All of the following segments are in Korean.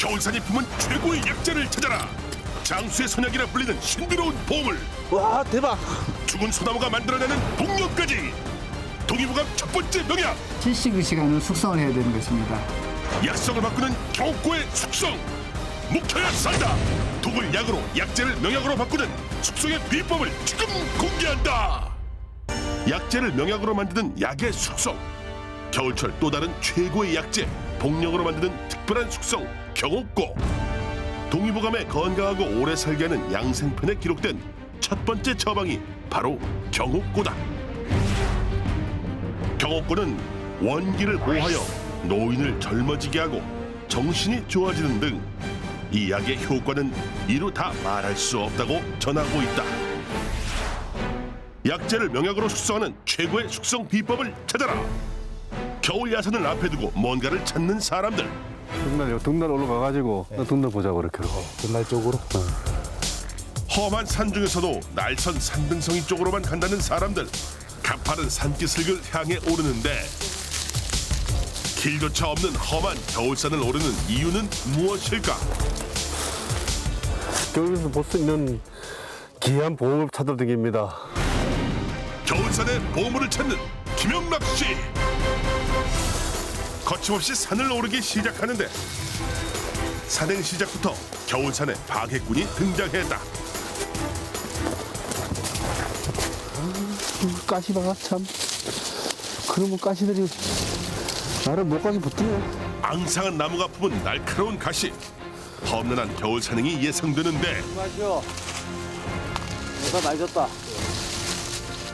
겨울산이 품은 최고의 약재를 찾아라. 장수의 선약이라 불리는 신비로운 보물. 와 대박. 죽은 소나무가 만들어내는 복력까지. 동의보감 첫 번째 명약. 72시간을 숙성을 해야 되는 것입니다. 약성을 바꾸는 경옥고의 숙성. 묵혀야 산다. 독을 약으로, 약재를 명약으로 바꾸는 숙성의 비법을 지금 공개한다. 약재를 명약으로 만드는 약의 숙성. 겨울철 또 다른 최고의 약재 복력으로 만드는 특별한 숙성 경옥고. 동의보감에 건강하고 오래 살게 하는 양생편에 기록된 첫 번째 처방이 바로 경옥고다. 경옥고는 원기를 보하여 노인을 젊어지게 하고 정신이 좋아지는 등 이 약의 효과는 이루 다 말할 수 없다고 전하고 있다. 약재를 명약으로 숙성하는 최고의 숙성 비법을 찾아라. 겨울 야산을 앞에 두고 뭔가를 찾는 사람들. 등날 올라가가지고 등날 보자고 이렇게. 등날 쪽으로. 험한 산 중에서도 날선 산등성이 쪽으로만 간다는 사람들. 가파른 산기슭을 향해 오르는데 길조차 없는 험한 겨울산을 오르는 이유는 무엇일까? 겨울에서 볼 수 있는 귀한 보물을 찾아 다닙니다. 겨울산의 보물을 찾는 김영락 씨. 거침없이 산을 오르기 시작하는데 산행 시작부터 겨울산에 파괴꾼이 등장했다. 가시다가 참. 그러면 가시들이 나를 못 가게 붙드네. 앙상한 나무가 품은 날카로운 가시. 험난한 겨울 산행이 예상되는데 마셔. 내가 많이 줬다.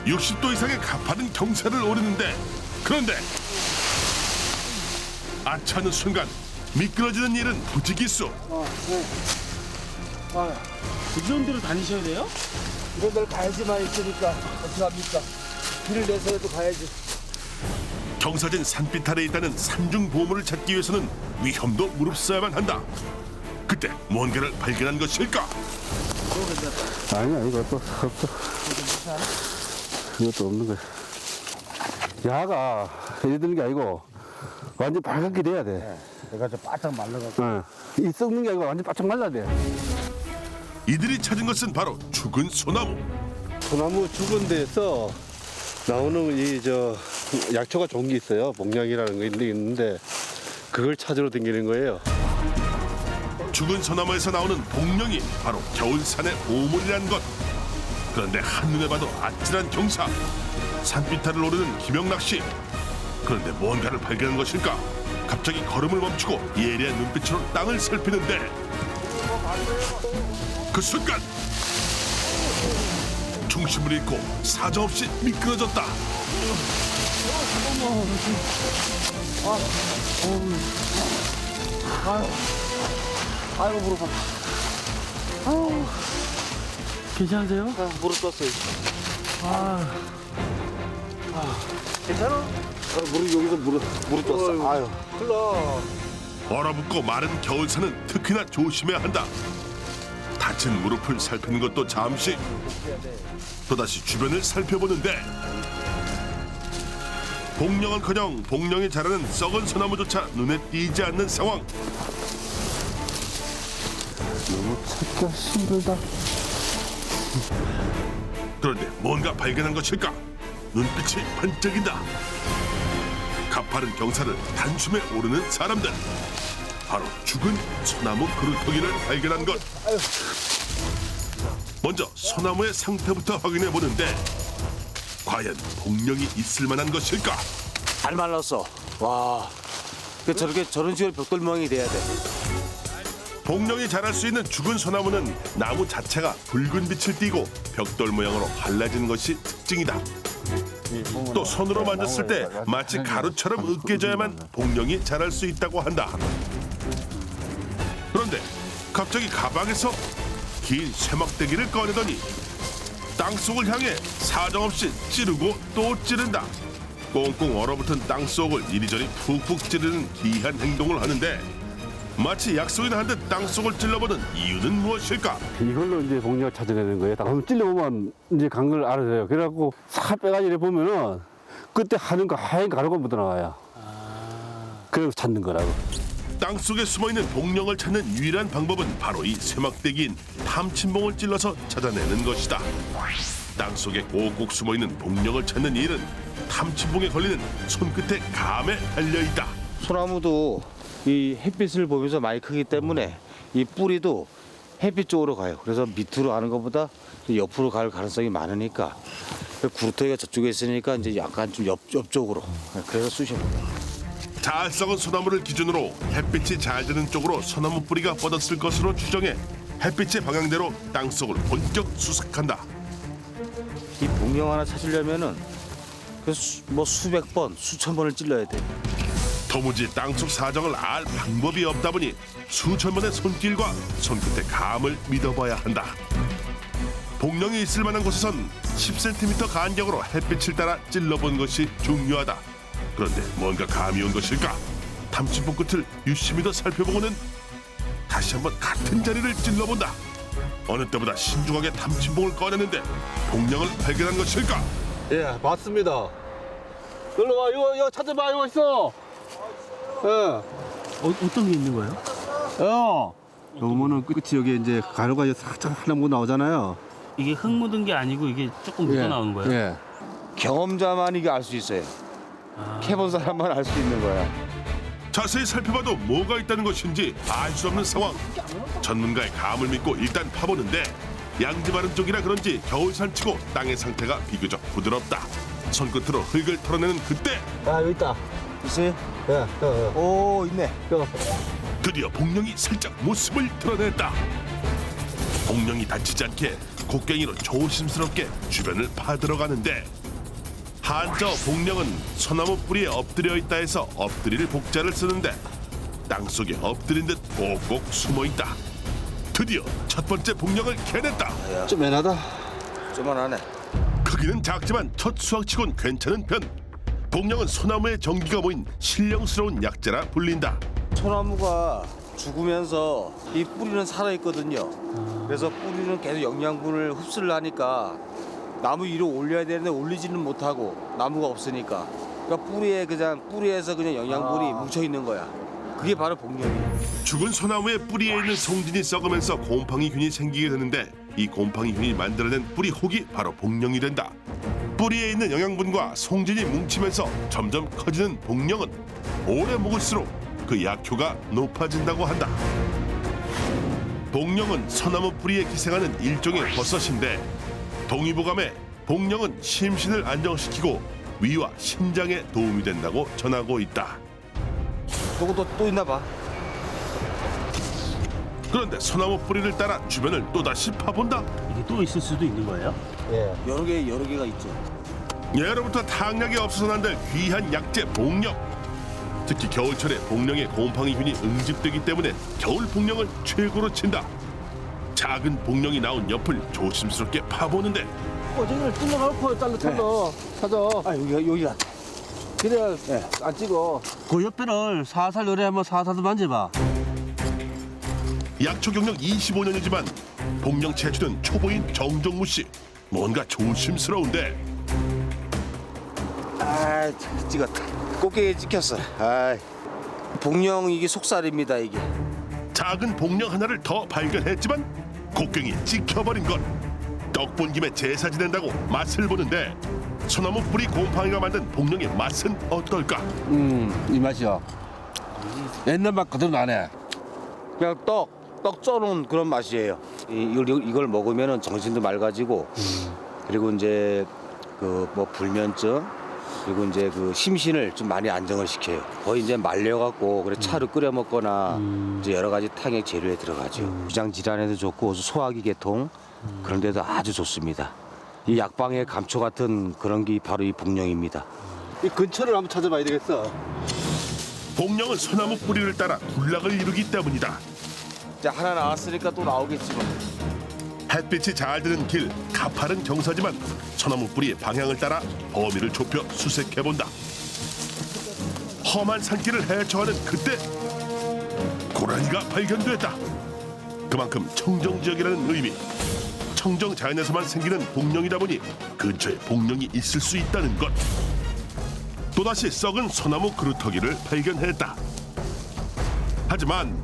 60도 이상의 가파른 경사를 오르는데 그런데 아차하는 순간 미끄러지는 일은 부지기수. 이런 데로 다니셔야 돼요? 이런 데를 가야지만 있으니까 어떻게 합니까? 길을 내서라도 가야지. 경사진 산빛 아래에 있다는 산중 보물을 찾기 위해서는 위험도 무릅써야만 한다. 그때 뭔가를 발견한 것일까? 아니야 이것도 없어. 이것도 없는 거야. 야가 이래 드는 게 아니고 완전 빨갛게 돼야 돼. 내가 좀 바짝 말라가지고. 이 썩는 게 아니고 완전 바짝 말라야 돼. 이들이 찾은 것은 바로 죽은 소나무. 소나무 죽은 데서 나오는 이 약초가 좋은 게 있어요. 복약이라는 게 있는데 그걸 찾으러 다니는 거예요. 죽은 소나무에서 나오는 복령이 바로 겨울산의 보물이란 것. 그런데 한눈에 봐도 아찔한 경사. 산비탈을 오르는 김영락 씨. 그런데 뭔가를 발견한 것일까? 갑자기 걸음을 멈추고 예리한 눈빛으로 땅을 살피는데 그 순간 중심을 잃고 사정없이 미끄러졌다. 아이고 무릎 아파. 아우. 괜찮으세요? 무릎 떴어요. 괜찮아? 무릎 여기서 무릎 떴어. 아유. 얼어붙고 마른 겨울산은 특히나 조심해야 한다. 다친 무릎을 살피는 것도 잠시. 또다시 주변을 살펴보는데 복령은커녕 복령이 자라는 썩은 소나무조차 눈에 띄지 않는 상황. 너무 찾기가 힘들다. 그런데 뭔가 발견한 것일까? 눈빛이 반짝인다. 가파른 경사를 단숨에 오르는 사람들. 바로 죽은 소나무 그루터기를 발견한 것. 먼저 소나무의 상태부터 확인해 보는데 과연 복령이 있을 만한 것일까? 잘 말랐어. 와. 저런 식으로 벽돌 모양이 돼야 돼. 복령이 자랄 수 있는 죽은 소나무는 나무 자체가 붉은 빛을 띠고 벽돌 모양으로 갈라진 것이 특징이다. 또 손으로 만졌을 때 마치 가루처럼 으깨져야만 복령이 자랄 수 있다고 한다. 그런데 갑자기 가방에서 긴 쇠막대기를 꺼내더니 땅속을 향해 사정없이 찌르고 또 찌른다. 꽁꽁 얼어붙은 땅속을 이리저리 푹푹 찌르는 기이한 행동을 하는데 마치 약속이나 한 듯 땅속을 찔러보는 이유는 무엇일까? 이걸로 이제 복약을 찾아내는 거예요. 한번 찔러보면 이제 간 걸 알아서요. 그래갖고 살 빼가지고 이렇게 보면은 그때 하얀 가루가 묻어나와요. 그래서 찾는 거라고. 땅속에 숨어있는 복령을 찾는 유일한 방법은 바로 이 쇠막대기인 탐침봉을 찔러서 찾아내는 것이다. 땅속에 꼭꼭 숨어있는 복령을 찾는 일은 탐침봉에 걸리는 손끝의 감에 달려있다. 소나무도 이 햇빛을 보면서 많이 크기 때문에 이 뿌리도 햇빛 쪽으로 가요. 그래서 밑으로 가는 것보다 옆으로 갈 가능성이 많으니까 구루터기가 저쪽에 있으니까 이제 약간 좀 옆쪽으로 그래서 쑤셔요. 잘 썩은 소나무를 기준으로 햇빛이 잘 드는 쪽으로 소나무 뿌리가 뻗었을 것으로 추정해 햇빛의 방향대로 땅속을 본격 수색한다. 이 복령 하나 찾으려면은 뭐 수백 번, 수천 번을 찔러야 돼. 도무지 땅속 사정을 알 방법이 없다 보니 수천 번의 손길과 손끝의 감을 믿어봐야 한다. 복령이 있을 만한 곳에선 10cm 간격으로 햇빛을 따라 찔러본 것이 중요하다. 그런데 뭔가 감이 온 것일까? 탐침봉 끝을 유심히 더 살펴보고는 다시 한번 같은 자리를 찔러본다. 어느 때보다 신중하게 탐침봉을 꺼내는데 복령을 발견한 것일까? 예, 맞습니다. 일로 와, 이거 찾아봐, 이거 있어. 예. 어떤 게 있는 거예요? 요거는 끝이 여기 이제 가루가 이제 살짝 하나 뭐 나오잖아요. 이게 흙 묻은 게 아니고 이게 조금 묻어 나오는 거예요? 예. 경험자만 이게 알 수 있어요. 캐본 사람만 알 수 있는 거야. 자세히 살펴봐도 뭐가 있다는 것인지 알 수 없는 상황. 전문가의 감을 믿고 일단 파보는데 양지 바른 쪽이라 그런지 겨울산치고 땅의 상태가 비교적 부드럽다. 손끝으로 흙을 털어내는 그때 아, 여기 있다. 있어요? 예, 오, 있네. 드디어 복령이 살짝 모습을 드러냈다. 복령이 다치지 않게 곡괭이로 조심스럽게 주변을 파들어가는데 한자 복령은 소나무 뿌리에 엎드려 있다 해서 엎드릴 복자를 쓰는데 땅속에 엎드린 듯 꼭꼭 숨어있다. 드디어 첫 번째 복령을 캐냈다. 좀 애나다. 좀만하네. 크기는 작지만 첫 수확치곤 괜찮은 편. 복령은 소나무의 전기가 모인 신령스러운 약재라 불린다. 소나무가 죽으면서 이 뿌리는 살아 있거든요. 그래서 뿌리는 계속 영양분을 흡수를 하니까 나무 위로 올려야 되는데 올리지는 못하고 나무가 없으니까. 그러니까 뿌리에서 그냥 영양분이 뭉쳐 있는 거야. 그게 바로 복령이에요. 죽은 소나무의 뿌리에 있는 송진이 썩으면서 곰팡이균이 생기게 되는데 이 곰팡이균이 만들어낸 뿌리 혹이 바로 복령이 된다. 뿌리에 있는 영양분과 송진이 뭉치면서 점점 커지는 복령은 오래 묵을수록 그 약효가 높아진다고 한다. 복령은 소나무 뿌리에 기생하는 일종의 버섯인데 동의보감에 복령은 심신을 안정시키고 위와 신장에 도움이 된다고 전하고 있다. 저것도 또 있나 봐. 그런데 소나무 뿌리를 따라 주변을 또다시 파본다. 이게 또 있을 수도 있는 거예요? 여러 개가 있죠. 예로부터 탕약이 없어서 난들 귀한 약재 복령. 특히 겨울철에 복령의 곰팡이균이 응집되기 때문에 겨울 복령을 최고로 친다. 작은 복령이 나온 옆을 조심스럽게 파보는데 저기를 뚫어놓고 찾아. 아, 여기가. 그래야 안 찍어. 그 옆에를 살살 노래 한번 살살 만져봐. 약초 경력 25년이지만 복령 채취는 초보인 정정무 씨. 뭔가 조심스러운데 아, 찍었다. 꽃게에 찍혔어. 아, 복령 이게 속살입니다 이게. 작은 복령 하나를 더 발견했지만 곡괭이 찍혀버린 것. 떡본 김에 제사 지낸다고 맛을 보는데 소나무 뿌리 곰팡이가 만든 복령의 맛은 어떨까? 이 맛이야. 옛날 맛 그대로 나네. 그냥 떡 쪄놓은 그런 맛이에요. 이걸 먹으면 정신도 맑아지고 그리고 이제 그 뭐 불면증 그리고 이제 그 심신을 좀 많이 안정을 시켜요. 거의 이제 말려갖고 그래 차로 끓여 먹거나 이제 여러 가지 탕액 재료에 들어가죠. 위장 질환에도 좋고 소화기 계통 그런 데도 아주 좋습니다. 이 약방의 감초 같은 그런 게 바로 이 복령입니다. 이 근처를 한번 찾아봐야 되겠어. 복령은 소나무 뿌리를 따라 군락을 이루기 때문이다. 이제 하나 나왔으니까 또 나오겠지 뭐. 햇빛이 잘 드는 길, 가파른 경사지만 소나무 뿌리의 방향을 따라 범위를 좁혀 수색해본다. 험한 산길을 헤쳐가는 그때 고라니가 발견됐다. 그만큼 청정지역이라는 의미, 청정자연에서만 생기는 복령이다 보니 근처에 복령이 있을 수 있다는 것. 또다시 썩은 소나무 그루터기를 발견했다. 하지만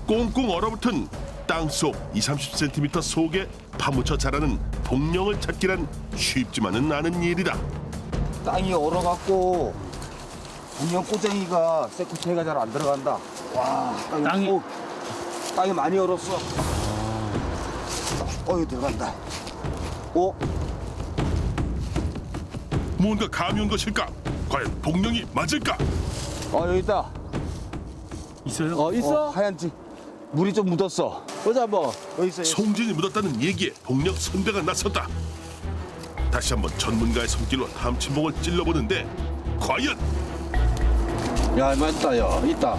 꽁꽁 얼어붙은 땅속 20-30cm 속에 파묻혀 자라는 복령을 찾기란 쉽지만은 않은 일이다. 땅이 얼어갖고 복령 꼬쟁이가 세쿠체가 잘 안 들어간다. 와, 땅이 많이 얼었어. 이거 들어간다. 무언가 감이 온 것일까? 과연 복령이 맞을까? 여기 있다. 있어요? 있어? 하얀 지 물이 좀 묻었어. 보자 한번. 여기 있어. 송진이 묻었다는 얘기에 복령 선배가 나섰다. 다시 한번 전문가의 손길로 탐침봉을 찔러보는데 과연 야, 맞다, 야, 있다.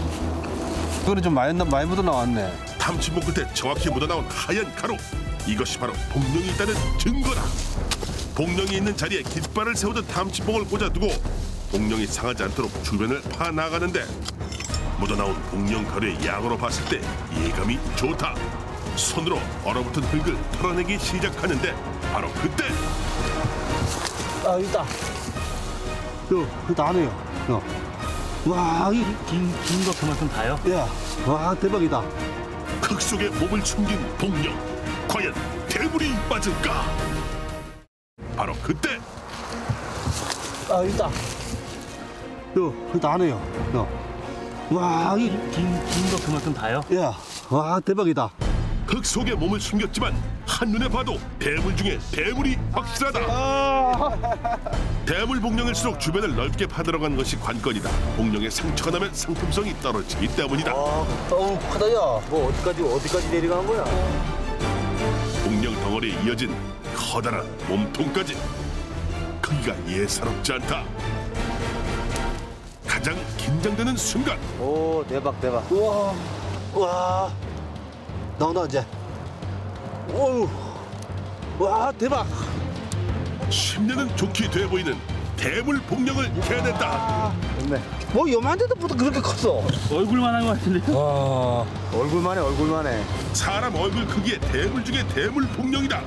그거는 좀 많이 묻어 나왔네. 탐침봉 끝에 정확히 묻어나온 하얀 가루, 이것이 바로 복령이 있다는 증거다. 복령이 있는 자리에 깃발을 세우던 탐침봉을 꽂아두고 복령이 상하지 않도록 주변을 파나가는데 묻어나온 복령 가루의 양으로 봤을 때 예감이 좋다. 손으로 얼어붙은 흙을 털어내기 시작하는데 바로 그때 있다. 안 해요. 와, 긴 거 그만큼 다요? 야, 와, 대박이다. 흙 속에 몸을 숨긴 복령, 과연 대물이 맞을까? 바로 그때 있다. 안 해요. 와, 긴 거 그만큼 다요? 야, 와, 대박이다. 흙 속에 몸을 숨겼지만 한눈에 봐도 대물 중에 대물이 확실하다. 대물 복령일수록 주변을 넓게 파들어간 것이 관건이다. 복령에 상처가 나면 상품성이 떨어지기 때문이다. 크다, 야. 뭐 어디까지 내려간 거야? 복령 덩어리에 이어진 커다란 몸통까지 크기가 예사롭지 않다. 가장 긴장되는 순간 대박. 와, 나온다 이제. 오, 와, 대박. 10년은 좋게 돼 보이는 대물 복령을 캐냈다. 뭐 요만한데도 보다 그렇게 컸어. 얼굴만 한 것 같은데요? 얼굴만해. 사람 얼굴 크기의 대물 중에 대물 복령이다.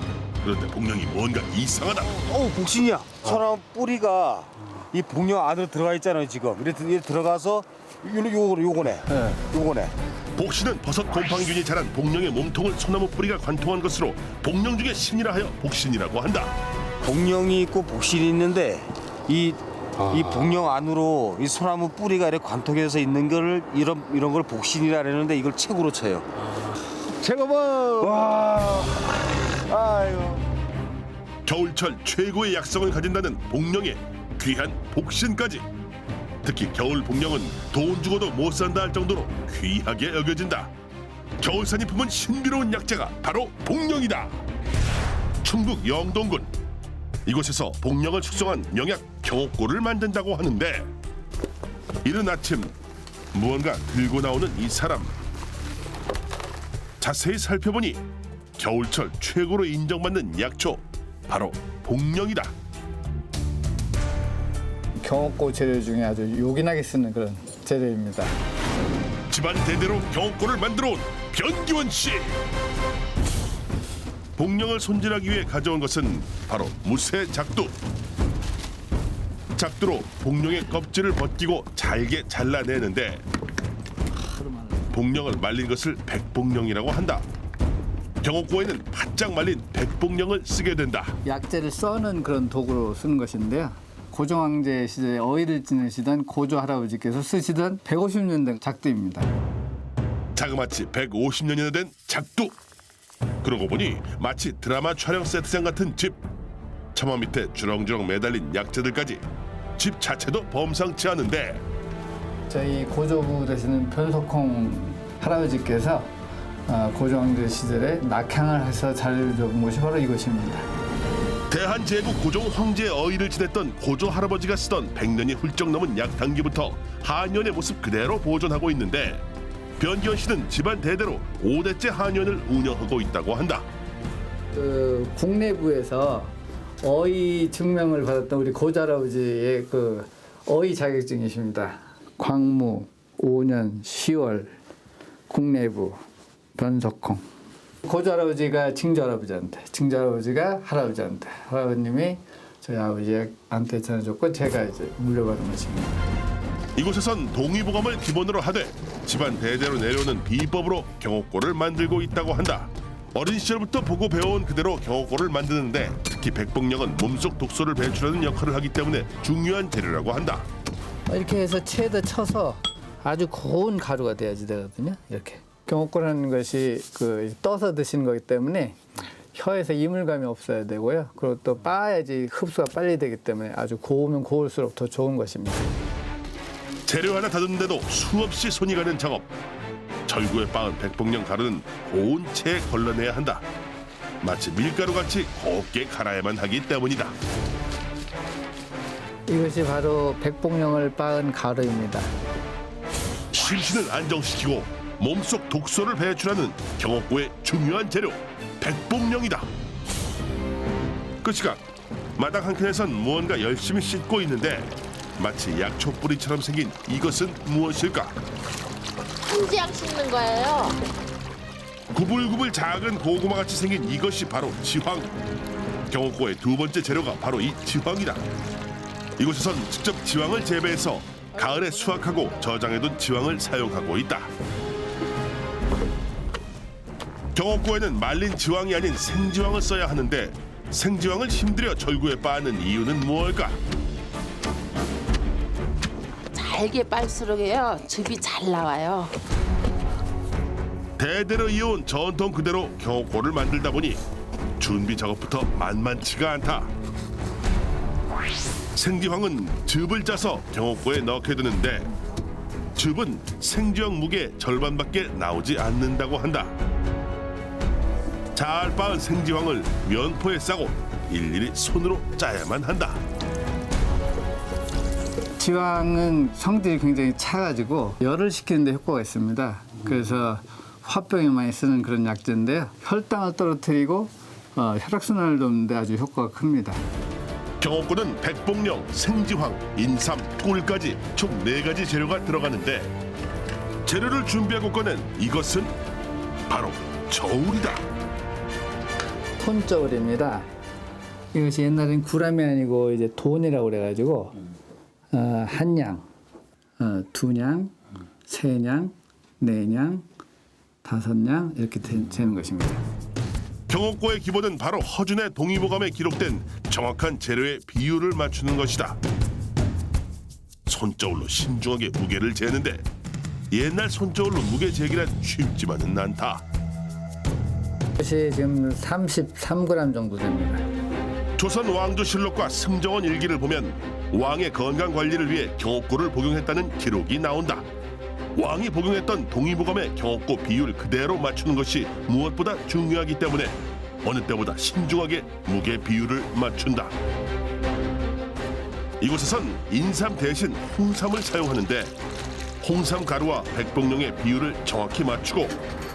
그런데 복령이 뭔가 이상하다. 복신이야. 사람 뿌리가 이 복령 안으로 들어가 있잖아요, 지금. 이렇게 들어가서 요거네. 요거네. 복신은 버섯 곰팡이균이 자란 복령의 몸통을 소나무 뿌리가 관통한 것으로 복령 중에 신이라 하여 복신이라고 한다. 복령이 있고 복신이 있는데 이 복령 안으로 이 소나무 뿌리가 이렇게 관통해서 있는 거를 이런 걸 복신이라 그러는데 이걸 책으로 쳐요. 최고봉. 와, 아유. 겨울철 최고의 약성을 가진다는 복령의 귀한 복신까지. 특히 겨울 복령은 돈 주고도 못 산다 할 정도로 귀하게 여겨진다. 겨울산이 품은 신비로운 약재가 바로 복령이다. 충북 영동군 이곳에서 복령을 숙성한 명약 경옥고를 만든다고 하는데 이른 아침 무언가 들고 나오는 이 사람. 자세히 살펴보니 겨울철 최고로 인정받는 약초 바로 복령이다. 경옥고 재료 중에 아주 요긴하게 쓰는 그런 재료입니다. 집안 대대로 경옥고를 만들어온 변기원 씨. 복령을 손질하기 위해 가져온 것은 바로 무쇠 작두. 작두로 복령의 껍질을 벗기고 잘게 잘라내는데 복령을 말린 것을 백복령이라고 한다. 경옥고에는 바짝 말린 백복령을 쓰게 된다. 약재를 써는 그런 도구로 쓰는 것인데요. 고종황제 시절에 어이를 지내시던 고조 할아버지께서 쓰시던 150년 된 작두입니다. 자그마치 150년이나 된 작두. 그러고 보니 마치 드라마 촬영 세트장 같은 집. 처마 밑에 주렁주렁 매달린 약재들까지 집 자체도 범상치 않은데 저희 고조부 되시는 변석홍 할아버지께서 고종황제 시절에 낙향을 해서 잘해준 곳이 바로 이곳입니다. 대한제국 고종 황제의 어의를 지냈던 고조 할아버지가 쓰던 100년이 훌쩍 넘은 약단기부터 한연의 모습 그대로 보존하고 있는데 변기원 씨는 집안 대대로 5대째 한연을 운영하고 있다고 한다. 국내부에서 어의 증명을 받았던 우리 고조 할아버지의 그 어의 자격증이십니다. 광무 5년 10월 국내부 변석홍. 고조 할아버지가 증조 할아버지한테, 증조 할아버지가 할아버지한테, 할아버님이 저희 아버지한테 전해줬고 제가 이제 물려받은 것입니다. 이곳에선 동의보감을 기본으로 하되 집안 대대로 내려오는 비법으로 경옥고를 만들고 있다고 한다. 어린 시절부터 보고 배워온 그대로 경옥고를 만드는데 특히 백봉령은 몸속 독소를 배출하는 역할을 하기 때문에 중요한 재료라고 한다. 이렇게 해서 체에다 쳐서 아주 고운 가루가 돼야지 되거든요. 이렇게 경옥고라는 것이 그 떠서 드시는 거기 때문에 혀에서 이물감이 없어야 되고요. 그리고 또 빻아야지 흡수가 빨리 되기 때문에 아주 고우면 고울수록 더 좋은 것입니다. 재료 하나 다듬는데도 수없이 손이 가는 작업. 절구에 빻은 백봉령 가루는 고운 체에 걸러내야 한다. 마치 밀가루같이 곱게 갈아야만 하기 때문이다. 이것이 바로 백봉령을 빻은 가루입니다. 심신을 안정시키고 몸속 독소를 배출하는 경옥고의 중요한 재료 백봉령이다. 그 시각 마당 한켠에선 무언가 열심히 씻고 있는데 마치 약초 뿌리처럼 생긴 이것은 무엇일까? 한지약 씻는 거예요. 구불구불 작은 고구마같이 생긴 이것이 바로 지황. 경옥고의 두 번째 재료가 바로 이 지황이다. 이곳에선 직접 지황을 재배해서 가을에 수확하고 저장해둔 지황을 사용하고 있다. 경옥고에는 말린 지황이 아닌 생지황을 써야 하는데 생지황을 힘들여 절구에 빻는 이유는 무엇일까? 잘게 빨수록에요. 즙이 잘 나와요. 대대로 이어온 전통 그대로 경옥고를 만들다 보니 준비 작업부터 만만치가 않다. 생지황은 즙을 짜서 경옥고에 넣게 되는데 즙은 생지황 무게 절반밖에 나오지 않는다고 한다. 잘 빻은 생지황을 면포에 싸고 일일이 손으로 짜야만 한다. 지황은 성질이 굉장히 차가지고 열을 식히는 데 효과가 있습니다. 그래서 화병에 많이 쓰는 그런 약재인데요. 혈당을 떨어뜨리고 혈액순환을 돕는 데 아주 효과가 큽니다. 경옥고는 백봉령, 생지황, 인삼, 꿀까지 총 4가지 재료가 들어가는데 재료를 준비하고 꺼낸 이것은 바로 저울이다. 손저울입니다. 이것이 옛날엔 구람이 아니고 이제 돈이라고 그래가지고 한 냥, 두 냥, 세 냥, 네 냥, 다섯 냥 이렇게 재는 것입니다. 경옥고의 기본은 바로 허준의 동의보감에 기록된 정확한 재료의 비율을 맞추는 것이다. 손저울로 신중하게 무게를 재는데 옛날 손저울로 무게 재기란 쉽지만은 않다. 이것이 지금 33g 정도 됩니다. 조선 왕조실록과 승정원 일기를 보면 왕의 건강 관리를 위해 경옥고를 복용했다는 기록이 나온다. 왕이 복용했던 동의보감의 경옥고 비율 그대로 맞추는 것이 무엇보다 중요하기 때문에 어느 때보다 신중하게 무게 비율을 맞춘다. 이곳에선 인삼 대신 홍삼을 사용하는데 홍삼 가루와 백봉령의 비율을 정확히 맞추고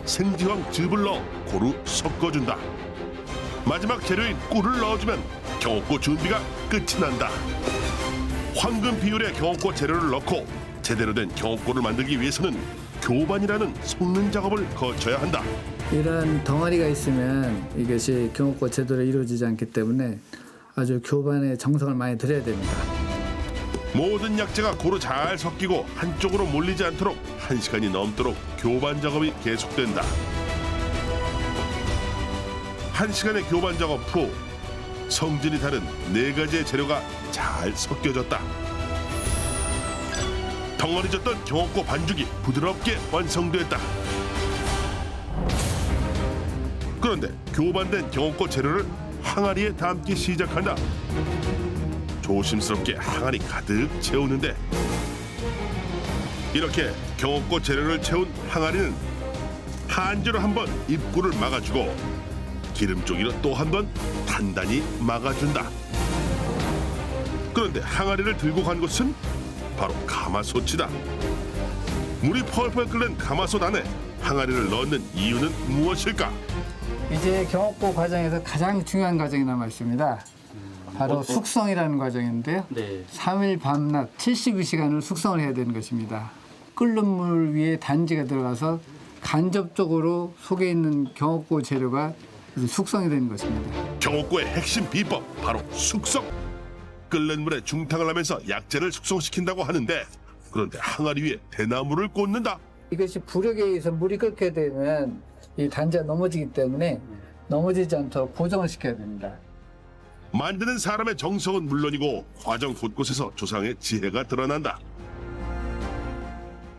생지황 즙을 넣어 고루 섞어준다. 마지막 재료인 꿀을 넣어주면 경옥고 준비가 끝이 난다. 황금 비율의 경옥고 재료를 넣고 제대로 된 경옥고를 만들기 위해서는 교반이라는 섞는 작업을 거쳐야 한다. 이런 덩어리가 있으면 이것이 경옥고 제대로 이루어지지 않기 때문에 아주 교반에 정성을 많이 들여야 됩니다. 모든 약재가 고루 잘 섞이고 한쪽으로 몰리지 않도록 1시간이 넘도록 교반 작업이 계속된다. 1시간의 교반 작업 후 성질이 다른 4가지의 재료가 잘 섞여졌다. 덩어리졌던 경옥고 반죽이 부드럽게 완성됐다. 그런데 교반된 경옥고 재료를 항아리에 담기 시작한다. 조심스럽게 항아리 가득 채우는데 이렇게 경옥고 재료를 채운 항아리는 한지로 한번 입구를 막아주고 기름종이로 또 한 번 단단히 막아준다. 그런데 항아리를 들고 간 곳은 바로 가마솥이다. 물이 펄펄 끓는 가마솥 안에 항아리를 넣는 이유는 무엇일까? 이제 경옥고 과정에서 가장 중요한 과정이 남아 있습니다. 바로 숙성이라는 과정인데요. 네. 3일 밤낮 72시간을 숙성을 해야 되는 것입니다. 끓는 물 위에 단지가 들어가서 간접적으로 속에 있는 경옥고 재료가 이제 숙성이 되는 것입니다. 경옥고의 핵심 비법 바로 숙성. 끓는 물에 중탕을 하면서 약재를 숙성시킨다고 하는데 그런데 항아리 위에 대나무를 꽂는다. 이것이 부력에 의해서 물이 끓게 되면 이 단지가 넘어지기 때문에 넘어지지 않도록 고정을 시켜야 됩니다. 만드는 사람의 정성은 물론이고 과정 곳곳에서 조상의 지혜가 드러난다.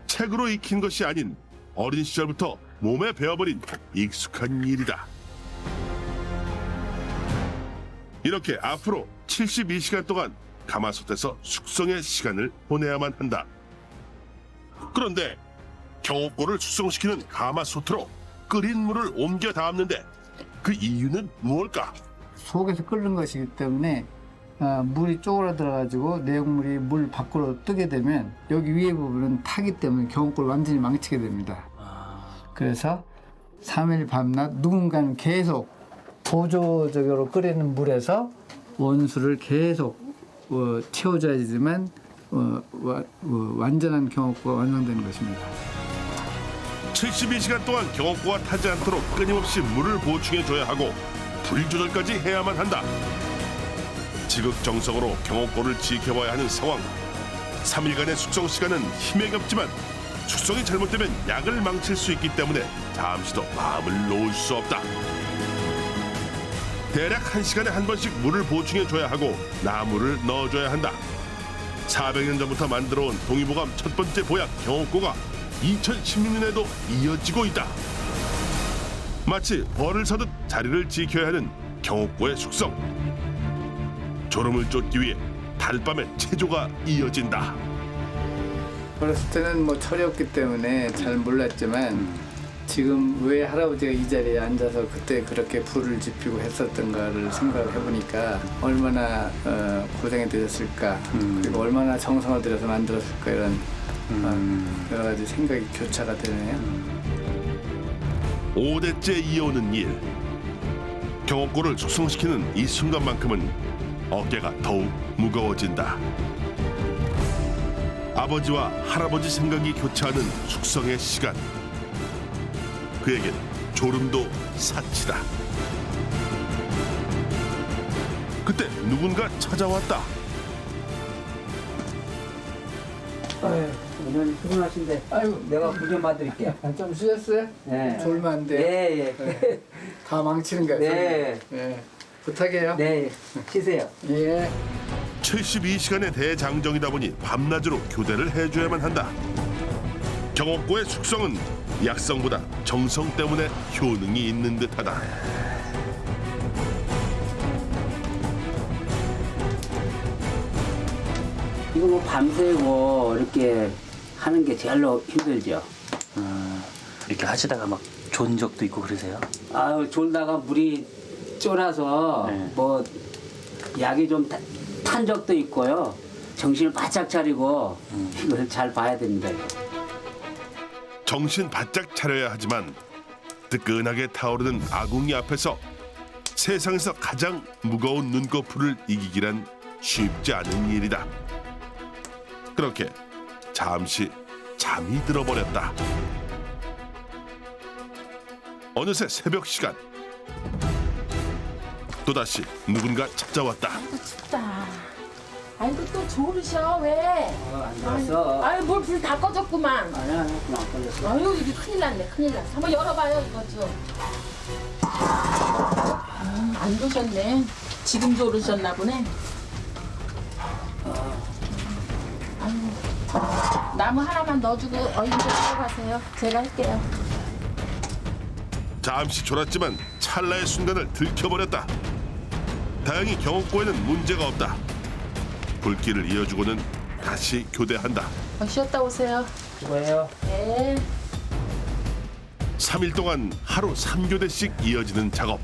책으로 익힌 것이 아닌 어린 시절부터 몸에 배어버린 익숙한 일이다. 이렇게 앞으로 72시간 동안 가마솥에서 숙성의 시간을 보내야만 한다. 그런데 경옥고를 숙성시키는 가마솥으로 끓인 물을 옮겨 담는데 그 이유는 무엇일까? 속에서 끓는 것이기 때문에 물이 쪼그라들어가지고 내용물이 물 밖으로 뜨게 되면 여기 위에 부분은 타기 때문에 경옥고를 완전히 망치게 됩니다. 그래서 3일 밤낮 누군가는 계속 보조적으로 끓이는 물에서 원수를 계속 채워줘야지만 완전한 경옥고가 완성되는 것입니다. 72시간 동안 경옥고가 타지 않도록 끊임없이 물을 보충해줘야 하고 불 조절까지 해야만 한다. 지극정성으로 경옥고를 지켜봐야 하는 상황. 3일간의 숙성 시간은 힘에 겹지만 숙성이 잘못되면 약을 망칠 수 있기 때문에 잠시도 마음을 놓을 수 없다. 대략 1시간에 한 번씩 물을 보충해줘야 하고 나물을 넣어줘야 한다. 400년 전부터 만들어온 동의보감 첫 번째 보약 경옥고가 2016년에도 이어지고 있다. 마치 벌을 서듯 자리를 지켜야 하는 경옥고의 숙성. 졸음을 쫓기 위해 달밤에 체조가 이어진다. 어렸을 때는 뭐 철이 없기 때문에 잘 몰랐지만 지금 왜 할아버지가 이 자리에 앉아서 그때 그렇게 불을 지피고 했었던가를 생각을 해보니까 얼마나 고생이 되셨을까, 그리고 얼마나 정성을 들여서 만들었을까, 이런 여러 가지 생각이 교차가 되네요. 5대째 이어오는 일. 경옥고를 숙성시키는 이 순간만큼은 어깨가 더욱 무거워진다. 아버지와 할아버지 생각이 교차하는 숙성의 시간. 그에겐 졸음도 사치다. 그때 누군가 찾아왔다. 어머니 수고하신데 아이고, 내가 불 좀 봐드릴게요. 좀 쉬셨어요? 네. 졸면 안 돼요. 예. 다 망치는 거예요. 네. 네. 부탁해요. 네. 쉬세요. 예. 72시간의 대장정이다 보니 밤낮으로 교대를 해줘야만 한다. 경옥고의 숙성은 약성보다 정성 때문에 효능이 있는 듯하다. 이거 뭐 밤새고 이렇게 하는 게 제일로 힘들죠. 이렇게 하시다가 막 존 적도 있고 그러세요? 아유, 졸다가 물이 쫄아서 네. 뭐 약이 좀 탄 적도 있고요. 정신을 바짝 차리고 이걸 잘 봐야 됩니다. 이거. 정신 바짝 차려야 하지만 뜨끈하게 타오르는 아궁이 앞에서 세상에서 가장 무거운 눈꺼풀을 이기기란 쉽지 않은 일이다. 그렇게 잠시 잠이 들어버렸다. 어느새 새벽 시간. 또다시 누군가 찾아왔다. 아이고 춥다. 아이고 또 졸으셔 왜? 안 들었어. 아유 뭘 불 다 꺼졌구만. 아니야, 안 걸렸어. 아유 이게 큰일 났네 큰일 났어. 한번 열어봐요 이거 좀. 안 드셨네. 지금 졸으셨나 보네. 아유 나무 하나만 넣어주고 얼른 좀 들어가세요. 제가 할게요. 잠시 졸았지만 찰나의 순간을 들켜버렸다. 다행히 경옥고에는 문제가 없다. 불길을 이어주고는 다시 교대한다. 쉬었다 오세요. 수고해요. 네. 3일 동안 하루 3교대씩 이어지는 작업.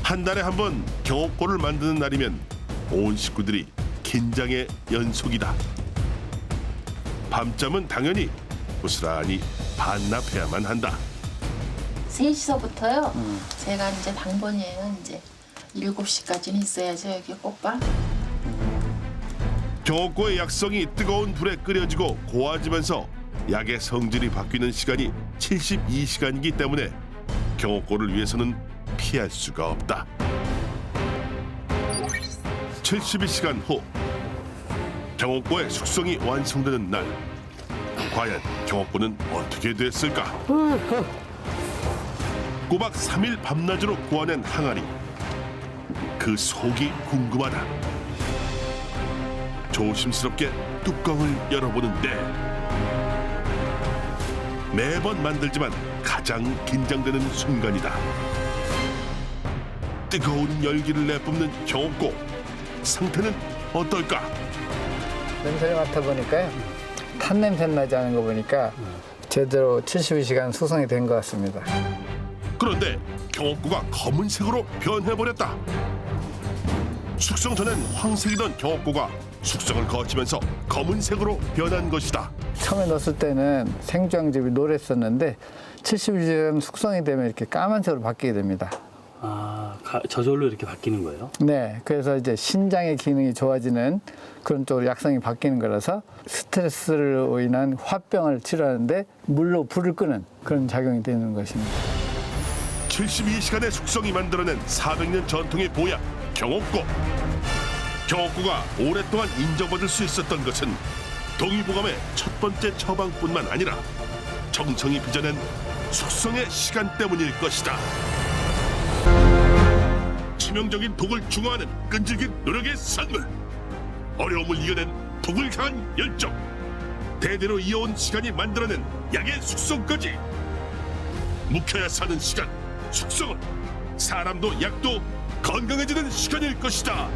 한 달에 한 번 경옥고를 만드는 날이면 온 식구들이 긴장의 연속이다. 밤잠은 당연히 고스란히 반납해야만 한다. 3시서부터요. 제가 이제 당번이에요. 이제 7시까지는 있어야죠. 여기 꽃방. 경옥고의 약성이 뜨거운 불에 끓여지고 고와지면서 약의 성질이 바뀌는 시간이 72시간이기 때문에 경옥고를 위해서는 피할 수가 없다. 72시간 후 경옥고의 숙성이 완성되는 날. 과연 경옥군은 어떻게 됐을까? 꼬박 3일 밤낮으로 구워낸 항아리. 그 속이 궁금하다. 조심스럽게 뚜껑을 열어보는데 매번 만들지만 가장 긴장되는 순간이다. 뜨거운 열기를 내뿜는 경옥고. 상태는 어떨까? 냄새를 맡아보니까요. 탄 냄새 나지 않은 거 보니까 제대로 72시간 숙성이 된 것 같습니다. 그런데 경옥고가 검은색으로 변해버렸다. 숙성 전엔 황색이던 경옥고가 숙성을 거치면서 검은색으로 변한 것이다. 처음에 넣었을 때는 생주황즙이 노랬었는데 72시간 숙성이 되면 이렇게 까만색으로 바뀌게 됩니다. 아, 저절로 이렇게 바뀌는 거예요? 네, 그래서 이제 신장의 기능이 좋아지는 그런 쪽으로 약성이 바뀌는 거라서 스트레스로 인한 화병을 치료하는데 물로 불을 끄는 그런 작용이 되는 것입니다. 72시간의 숙성이 만들어낸 400년 전통의 보약 경옥고. 경옥고가 오랫동안 인정받을 수 있었던 것은 동의보감의 첫 번째 처방뿐만 아니라 정성이 빚어낸 숙성의 시간 때문일 것이다. 치명적인 독을 중화하는 끈질긴 노력의 산물. 어려움을 이겨낸 독을 향한 열정. 대대로 이어온 시간이 만들어낸 약의 숙성까지. 묵혀야 사는 시간. 숙성은 사람도 약도 건강해지는 시간일 것이다.